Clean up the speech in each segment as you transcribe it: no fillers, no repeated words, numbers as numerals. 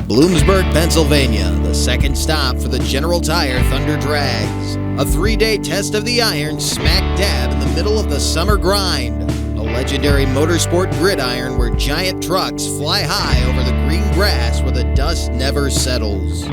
Bloomsburg, Pennsylvania, the second stop for the General Tire Thunder Drags. A 3-day test of the iron smack dab in the middle of the summer grind. A legendary motorsport gridiron where giant trucks fly high over the green grass where the dust never settles.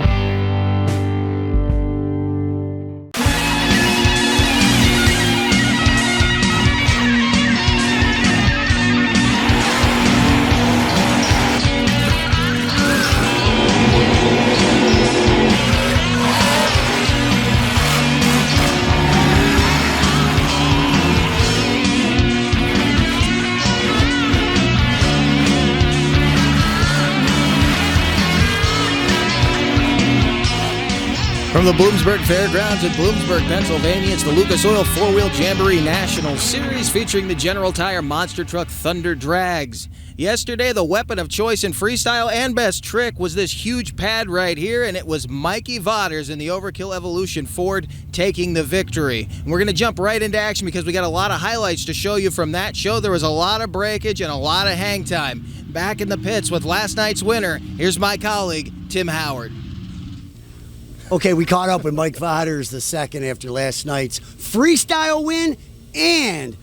From the Bloomsburg Fairgrounds in Bloomsburg, Pennsylvania, it's the Lucas Oil 4-Wheel Jamboree National Series featuring the General Tire Monster Truck Thunder Drags. Yesterday, the weapon of choice in freestyle and best trick was this huge pad right here, and it was Mikey Vodders in the Overkill Evolution Ford taking the victory. And we're going to jump right into action because we got a lot of highlights to show you from that show. There was a lot of breakage and a lot of hang time. Back in the pits with last night's winner, here's my colleague, Tim Howard. Okay, we caught up with Mike Vodders the second after last night's freestyle win and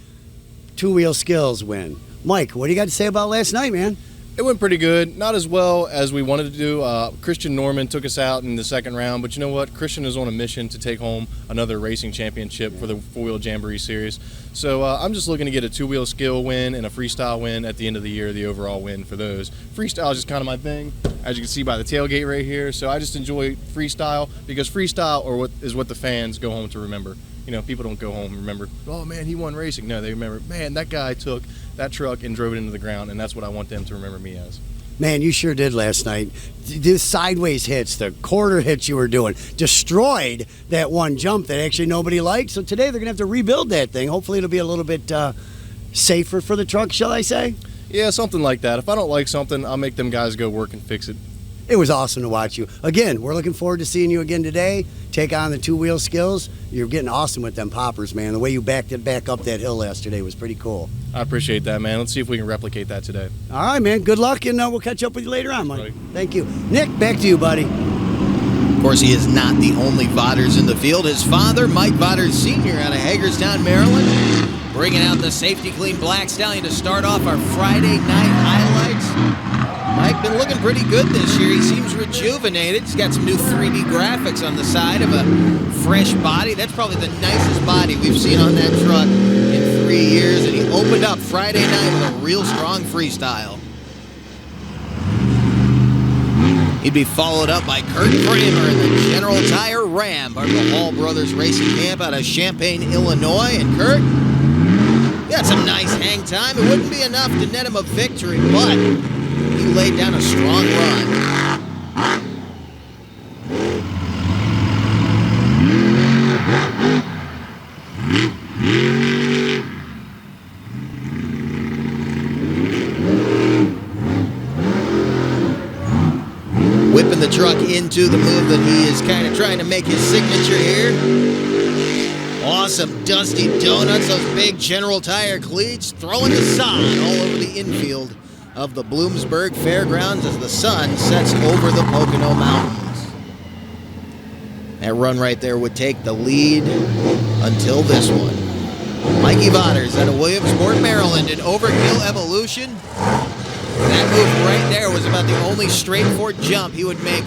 two-wheel skills win. Mike, what do you got to say about last night, man? It went pretty good. Not as well as we wanted to do. Christian Norman took us out in the second round, but you know what? Christian is on a mission to take home another racing championship for the 4-Wheel Jamboree Series. So I'm just looking to get a two-wheel skill win and a freestyle win at the end of the year, the overall win for those. Freestyle is just kind of my thing, as you can see by the tailgate right here. So I just enjoy freestyle because freestyle is what the fans go home to remember. You know, people don't go home and remember, oh man, he won racing. No, they remember, man, that guy took that truck and drove it into the ground, and that's what I want them to remember me as. Man, you sure did last night. The sideways hits, the quarter hits you were doing, destroyed that one jump that actually nobody liked. So today they're going to have to rebuild that thing. Hopefully it'll be a little bit safer for the truck, shall I say? Yeah, something like that. If I don't like something, I'll make them guys go work and fix it. It was awesome to watch you. Again, we're looking forward to seeing you again today. Take on the two-wheel skills. You're getting awesome with them poppers, man. The way you backed it back up that hill yesterday was pretty cool. I appreciate that, man. Let's see if we can replicate that today. All right, man. Good luck, and we'll catch up with you later on, Mike. Right. Thank you. Nick, back to you, buddy. Of course, he is not the only Vodders in the field. His father, Mike Vodders Sr. out of Hagerstown, Maryland, bringing out the safety clean black stallion to start off our Friday night highlights. Mike been looking pretty good this year. He seems rejuvenated. He's got some new 3D graphics on the side of a fresh body. That's probably the nicest body we've seen on that truck in 3 years. And he opened up Friday night with a real strong freestyle. He'd be followed up by Kurt Kramer in the General Tire Ram, part of the Hall Brothers Racing Camp out of Champaign, Illinois. And Kurt got some nice hang time. It wouldn't be enough to net him a victory, but he laid down a strong run. Whipping the truck into the move that he is kind of trying to make his signature here. Awesome dusty donuts, those big General Tire cleats, throwing the sun all over the infield of the Bloomsburg Fairgrounds as the sun sets over the Pocono Mountains. That run right there would take the lead until this one. Mikey Vodders out of Williamsport, Maryland in Overkill Evolution. That move right there was about the only straightforward jump he would make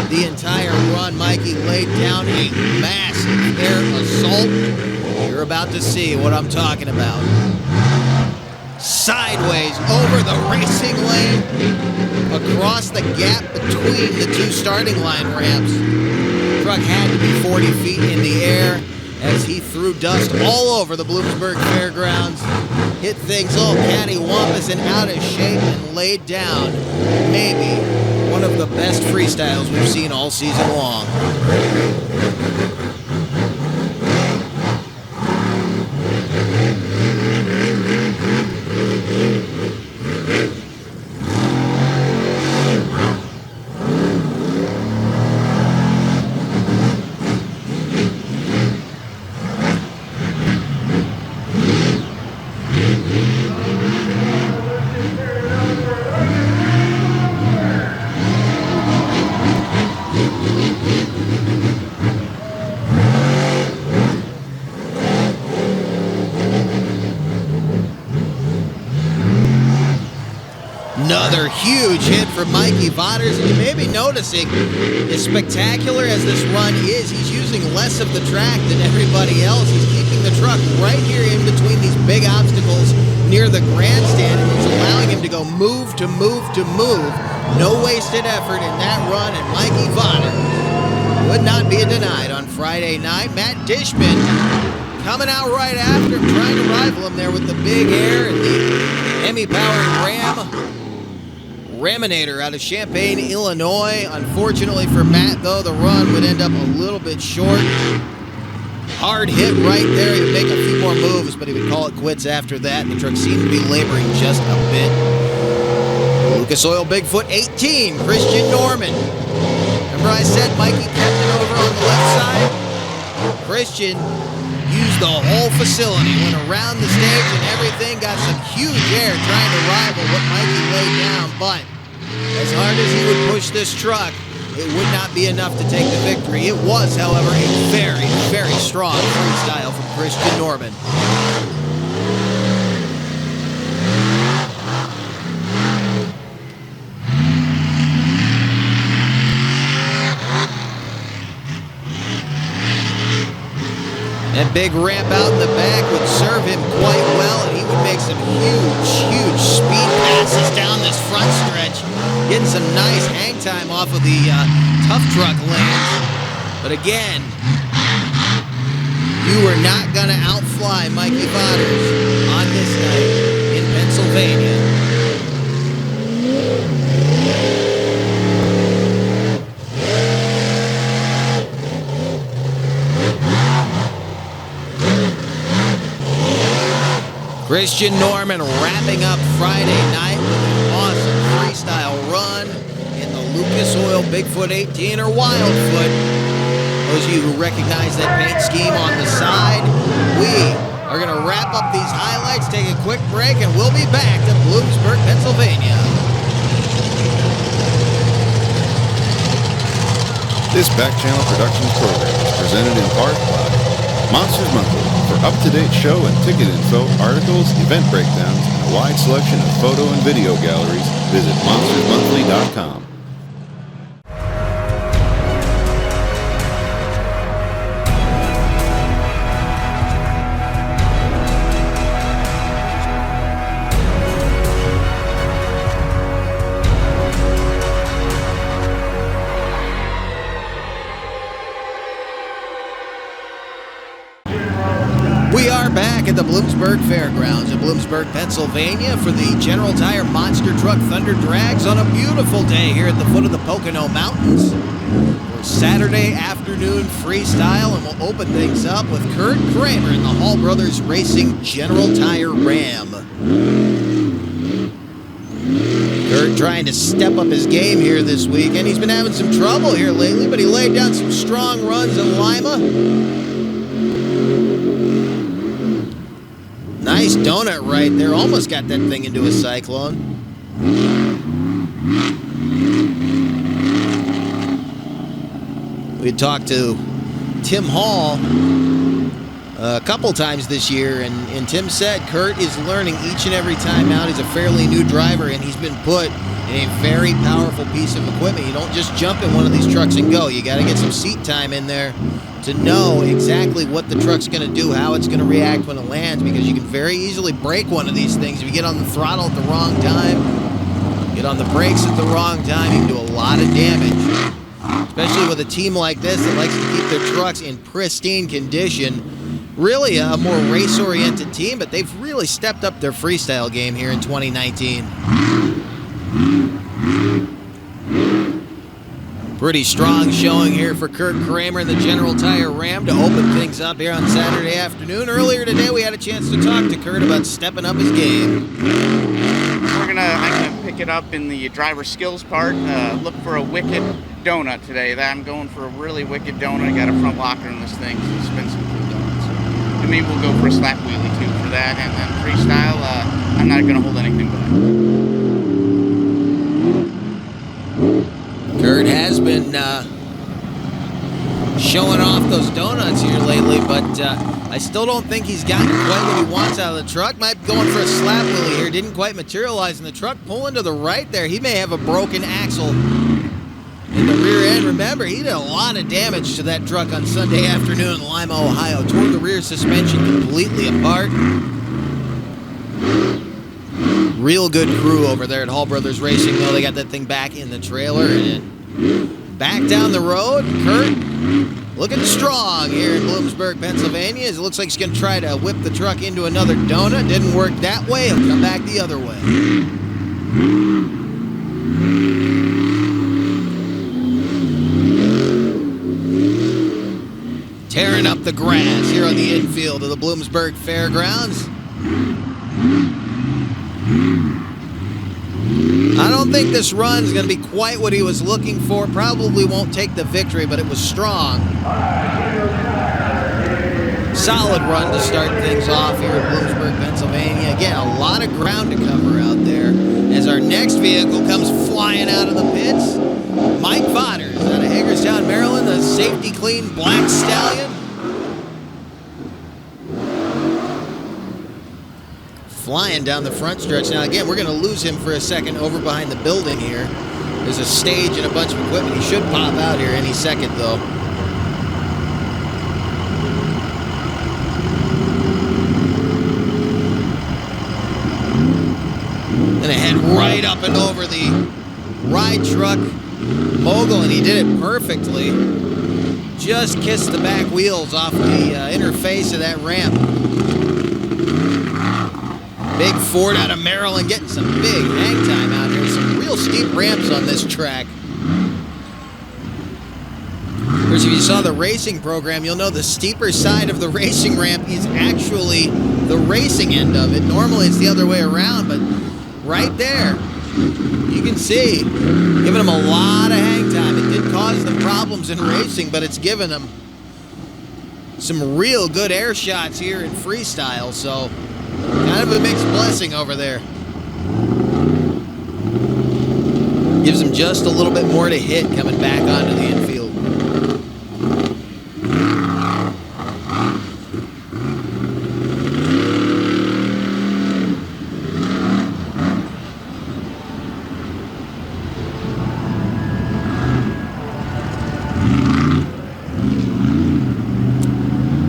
the entire run. Mikey laid down a massive air assault. You're about to see what I'm talking about. Sideways over the racing lane, across the gap between the two starting line ramps. The truck had to be 40 feet in the air as he threw dust all over the Bloomsburg Fairgrounds, hit things all cattywampus and out of shape, and laid down maybe one of the best freestyles we've seen all season long. Another huge hit from Mikey Vauders, and you may be noticing, as spectacular as this run is, he's using less of the track than everybody else. He's keeping the truck right here in between these big obstacles near the grandstand, and it's allowing him to go move to move to move. No wasted effort in that run, and Mikey Vauders would not be denied on Friday night. Matt Dishman coming out right after, trying to rival him there with the big air and the Hemi-powered Raminator out of Champaign, Illinois. Unfortunately for Matt, though, the run would end up a little bit short. Hard hit right there. He would make a few more moves, but he would call it quits after that. The truck seemed to be laboring just a bit. Lucas Oil Bigfoot 18, Christian Norman. Remember I said Mikey kept it over on the left side? Christian used the whole facility, went around the stage and everything, got some huge air trying to rival what Mikey laid down, but as hard as he would push this truck, it would not be enough to take the victory. It was, however, a very, very strong freestyle from Christian Norman. That big ramp out in the back would serve him quite well, and he would make some huge, huge speed passes down this front stretch, getting some nice hang time off of the tough truck lanes. But again, you were not going to outfly Mikey Vauders on this night in Pennsylvania. Christian Norman wrapping up Friday night with an awesome freestyle run in the Lucas Oil Bigfoot 18 or Wildfoot. Those of you who recognize that paint scheme on the side, we are going to wrap up these highlights, take a quick break, and we'll be back to Bloomsburg, Pennsylvania. This Back Channel Productions program is presented in part by Monsters Monthly. For up-to-date show and ticket info, articles, event breakdowns, and a wide selection of photo and video galleries, visit monstersmonthly.com. We are back at the Bloomsburg Fairgrounds in Bloomsburg, Pennsylvania for the General Tire Monster Truck Thunder Drags on a beautiful day here at the foot of the Pocono Mountains. For Saturday afternoon freestyle, and we'll open things up with Kurt Kramer in the Hall Brothers Racing General Tire Ram. Kurt trying to step up his game here this week, and he's been having some trouble here lately, but he laid down some strong runs in Lima. Nice donut right there. Almost got that thing into a cyclone. We talked to Tim Hall a couple times this year, and Tim said Kurt is learning each and every time out. He's a fairly new driver, and he's been put in a very powerful piece of equipment. You don't just jump in one of these trucks and go. You got to get some seat time in there to know exactly what the truck's going to do, how it's going to react when it lands, because you can very easily break one of these things. If you get on the throttle at the wrong time, get on the brakes at the wrong time, you can do a lot of damage. Especially with a team like this that likes to keep their trucks in pristine condition. Really a more race-oriented team, but they've really stepped up their freestyle game here in 2019. Pretty strong showing here for Kurt Kramer and the General Tire Ram to open things up here on Saturday afternoon. Earlier today, we had a chance to talk to Kurt about stepping up his game. I'm gonna pick it up in the driver skills part. Look for a wicked donut today. I'm going for a really wicked donut. I got a front locker in this thing, so spin some cool donuts. And maybe we'll go for a slap wheelie too for that. And then freestyle, I'm not gonna hold anything back. Kurt has been showing off those donuts here lately, but I still don't think he's gotten quite what he wants out of the truck. Might be going for a slap wheelie here. Didn't quite materialize in the truck. Pulling to the right there. He may have a broken axle in the rear end. Remember, he did a lot of damage to that truck on Sunday afternoon in Lima, Ohio. Tore the rear suspension completely apart. Real good crew over there at Hall Brothers Racing, though. They got that thing back in the trailer and back down the road. Kurt looking strong here in Bloomsburg, Pennsylvania. It looks like he's going to try to whip the truck into another donut. Didn't work that way. He'll come back the other way. Tearing up the grass here on the infield of the Bloomsburg Fairgrounds. I don't think this run is going to be quite what he was looking for. Probably won't take the victory, but it was strong. Solid run to start things off here in Bloomsburg, Pennsylvania. Again, a lot of ground to cover out there as our next vehicle comes flying out of the pits. Mike Vodders out of Hagerstown, Maryland, the safety clean Black Stallion. Flying down the front stretch. Now again, we're going to lose him for a second over behind the building here. There's a stage and a bunch of equipment. He should pop out here any second though. Gonna head right up and over the ride truck mogul, and he did it perfectly. Just kissed the back wheels off the inner face of that ramp. Big Ford out of Maryland getting some big hang time out here. Some real steep ramps on this track. Of course, if you saw the racing program, you'll know the steeper side of the racing ramp is actually the racing end of it. Normally it's the other way around, but right there, you can see, giving them a lot of hang time. It did cause them problems in racing, but it's given them some real good air shots here in freestyle, so kind of a mixed blessing over there. Gives him just a little bit more to hit coming back onto the infield.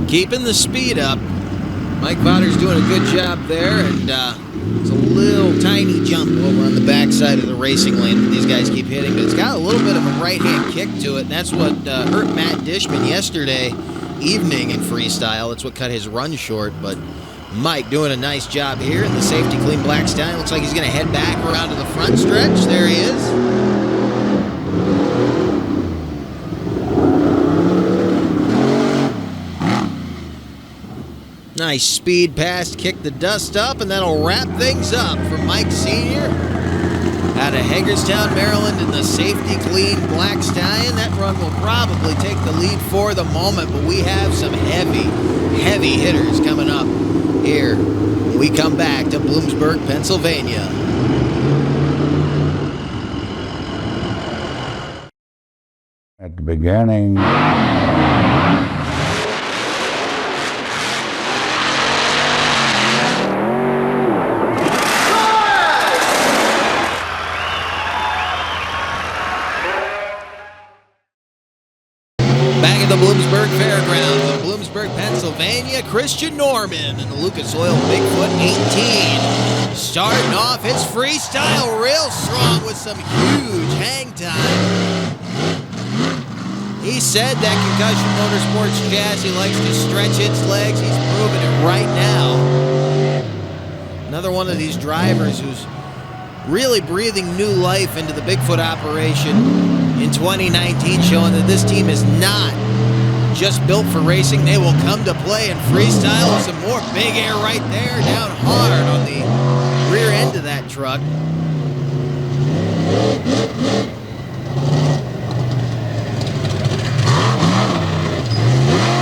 Keeping the speed up. Mike Vodder's doing a good job there, and it's a little tiny jump over on the backside of the racing lane that these guys keep hitting, but it's got a little bit of a right-hand kick to it, and that's what hurt Matt Dishman yesterday evening in freestyle. That's what cut his run short, but Mike doing a nice job here in the safety clean Black Stallion. Looks like he's going to head back around to the front stretch. There he is. Nice speed pass, kick the dust up, and that'll wrap things up for Mike Sr. out of Hagerstown, Maryland in the safety clean Black Stallion. That run will probably take the lead for the moment, but we have some heavy hitters coming up here when we come back to Bloomsburg, Pennsylvania. At the beginning, back at the Bloomsburg Fairgrounds in Bloomsburg, Pennsylvania, Christian Norman and the Lucas Oil Bigfoot 18. Starting off his freestyle real strong with some huge hang time. He said that Concussion Motorsports chassis likes to stretch its legs. He's proving it right now. Another one of these drivers who's really breathing new life into the Bigfoot operation in 2019, showing that this team is not just built for racing. They will come to play in freestyle with some more big air right there, down hard on the rear end of that truck.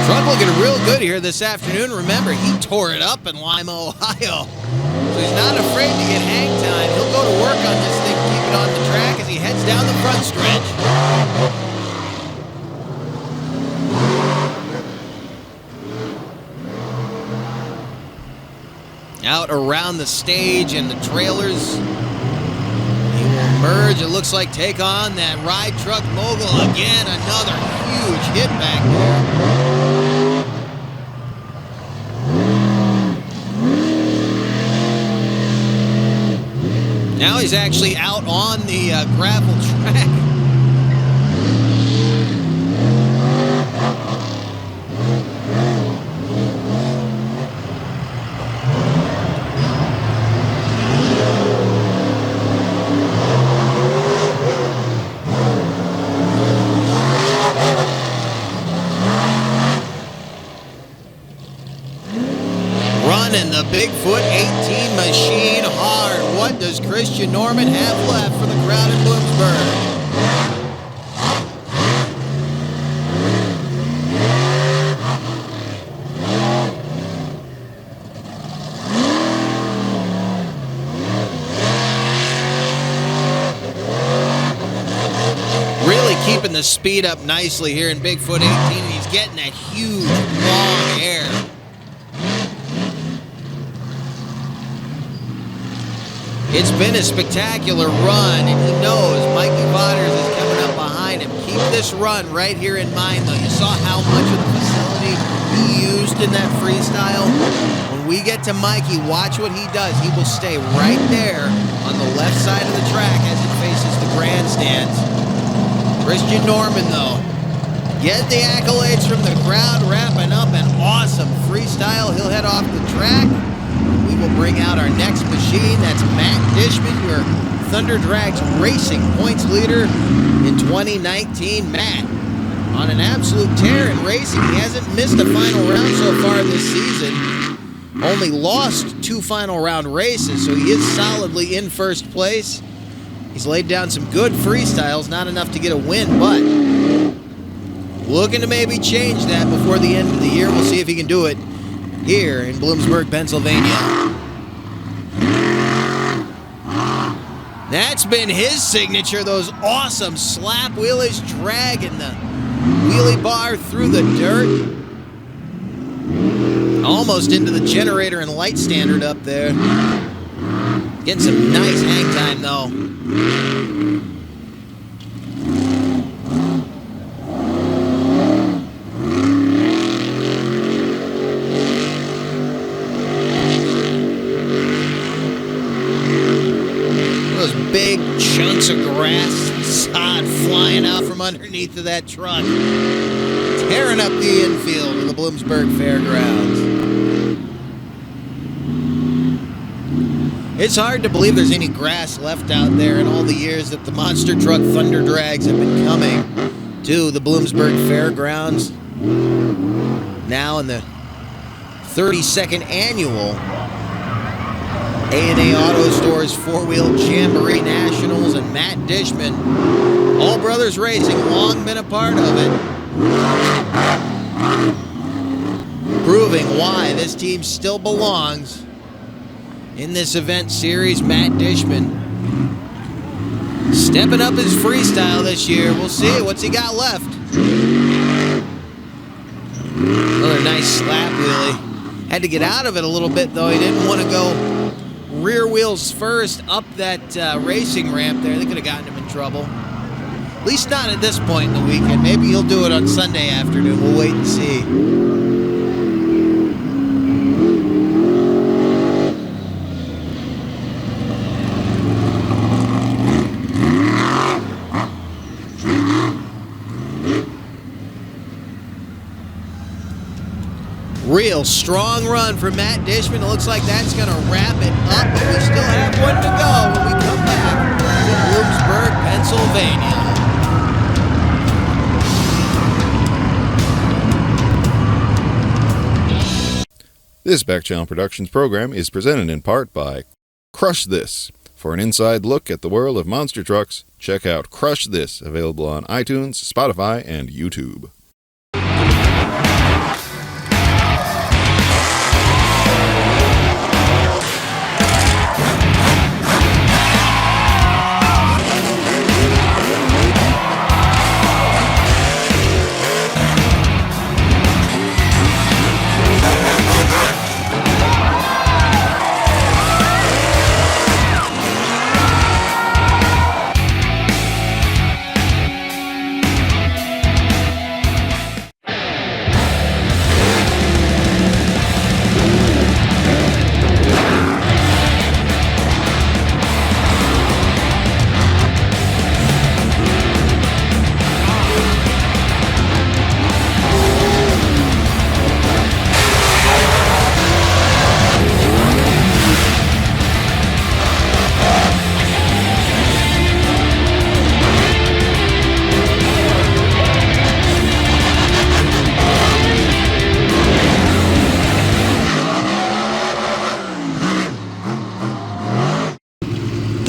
Truck looking real good here this afternoon. Remember, he tore it up in Lima, Ohio. So he's not afraid to get hang time. He'll go to work on this thing, keep it on the track as he heads down the front stretch. out around the stage and the trailers. He will merge, it looks like, take on that ride truck mogul again. Another huge hit back there. Now he's actually out on the gravel track. Running the Bigfoot 18 machine hard. What does Christian Norman have left for the crowd in Bloomsburg? Really keeping the speed up nicely here in Bigfoot 18, and he's getting that huge long air. It's been a spectacular run, and he knows Mikey Waters is coming up behind him. Keep this run right here in mind, though. You saw how much of the facility he used in that freestyle. When we get to Mikey, watch what he does. He will stay right there on the left side of the track as it faces the grandstands. Christian Norman, though, get the accolades from the crowd, wrapping up an awesome freestyle. He'll head off the track. We will bring out our next machine. That's Matt Dishman, your Thunder Drags Racing points leader in 2019. Matt, on an absolute tear in racing. He hasn't missed a final round so far this season. Only lost 2 final round races, so he is solidly in first place. He's laid down some good freestyles, not enough to get a win, but looking to maybe change that before the end of the year. We'll see if he can do it here in Bloomsburg, Pennsylvania. That's been his signature, those awesome slap wheelies, dragging the wheelie bar through the dirt. Almost into the generator and light standard up there. Getting some nice hang time, though. Big chunks of grass, sod flying out from underneath of that truck, tearing up the infield of the Bloomsburg Fairgrounds. It's hard to believe there's any grass left out there in all the years that the monster truck Thunder Drags have been coming to the Bloomsburg Fairgrounds. Now in the 32nd annual A&A Auto Stores 4-Wheel Jamboree Nationals, and Matt Dishman, All Brothers Racing, long been a part of it. Proving why this team still belongs in this event series. Matt Dishman stepping up his freestyle this year. We'll see what's he got left. Another nice slap wheelie. Had to get out of it a little bit, though. He didn't want to go rear wheels first up that racing ramp there. They could have gotten him in trouble. At least not at this point in the weekend. Maybe he'll do it on Sunday afternoon. We'll wait and see. Real strong run for Matt Dishman. It looks like that's going to wrap it up, but we still have one to go when we come back to Bloomsburg, Pennsylvania. This Back Channel Productions program is presented in part by Crush This. For an inside look at the world of monster trucks, check out Crush This, available on iTunes, Spotify, and YouTube.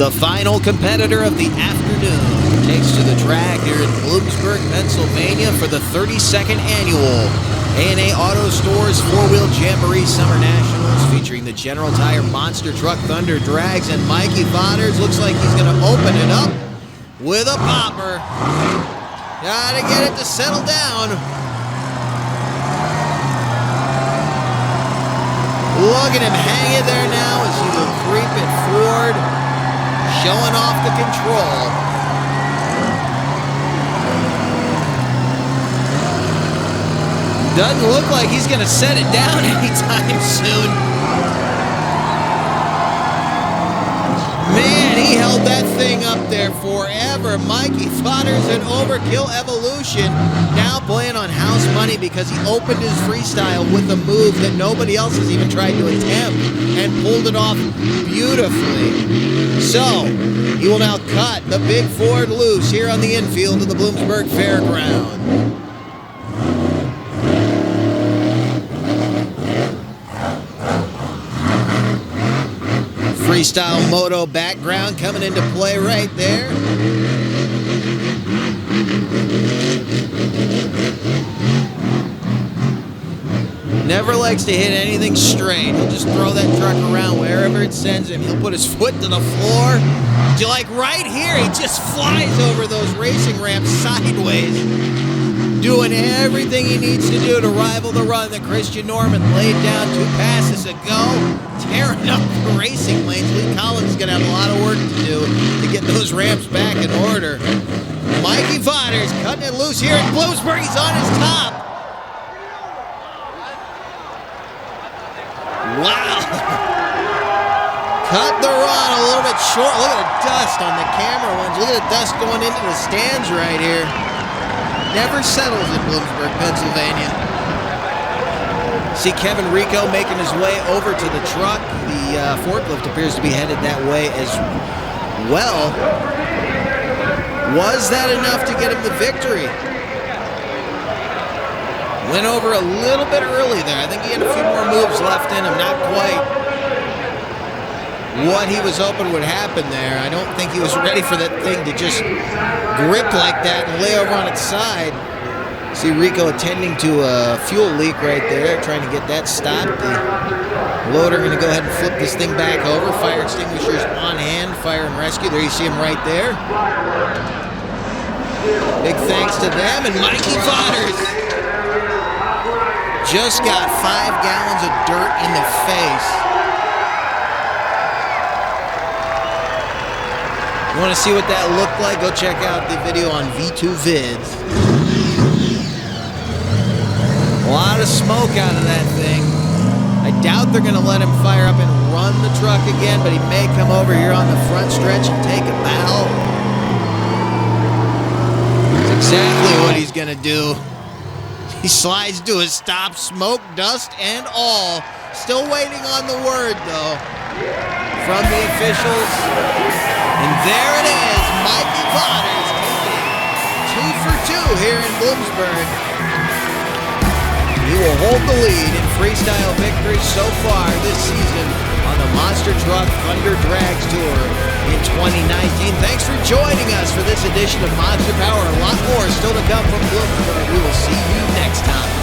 The final competitor of the afternoon takes to the track here in Bloomsburg, Pennsylvania for the 32nd annual A&A Auto Stores 4-Wheel Jamboree Summer Nationals, featuring the General Tire Monster Truck Thunder Drags, and Mikey Fodders looks like he's going to open it up with a popper. Gotta get it to settle down. Look at him hanging there now as he will creep it forward, showing off the control. Doesn't look like he's going to set it down anytime soon. Man, he held that thing up there forever. Mikey Fodders and Overkill Evolution now playing on house money because he opened his freestyle with a move that nobody else has even tried to attempt and pulled it off beautifully. So, he will now cut the big Ford loose here on the infield of the Bloomsburg Fairground. Freestyle moto background coming into play right there. Never likes to hit anything straight. He'll just throw that truck around wherever it sends him. He'll put his foot to the floor. Like right here, he just flies over those racing ramps sideways, doing everything he needs to do to rival the run that Christian Norman laid down 2 passes ago, tearing up the racing lanes. Lee Collins is going to have a lot of work to do to get those ramps back in order. Mikey Fodders cutting it loose here at Bloomsburg. He's on his top. Wow. Cut the run a little bit short. Look at the dust on the camera ones. Look at the dust going into the stands right here. Never settles in Bloomsburg, Pennsylvania. See Kevin Rico making his way over to the truck. The forklift appears to be headed that way as well. Was that enough to get him the victory? Went over a little bit early there. I think he had a few more moves left in him. Not quite what he was hoping would happen there. I don't think he was ready for that thing to just grip like that and lay over on its side. See Rico attending to a fuel leak right there, trying to get that stopped. The loader going to go ahead and flip this thing back over. Fire extinguishers on hand, fire and rescue. There you see him right there. Big thanks to them. And Mikey Fodders just got 5 gallons of dirt in the face. You want to see what that looked like? Go check out the video on V2 Vids. A lot of smoke out of that thing. I doubt they're going to let him fire up and run the truck again, but he may come over here on the front stretch and take a bow. That's exactly what he's going to do. He slides to a stop, smoke, dust, and all. Still waiting on the word, though, from the officials. And there it is, Mikey Fodders taking 2 for 2 here in Bloomsburg. He will hold the lead in freestyle victories so far this season on the Monster Truck Thunder Drags Tour in 2019. Thanks for joining us for this edition of Monster Power. A lot more still to come from Bloomsburg. We will see you next time.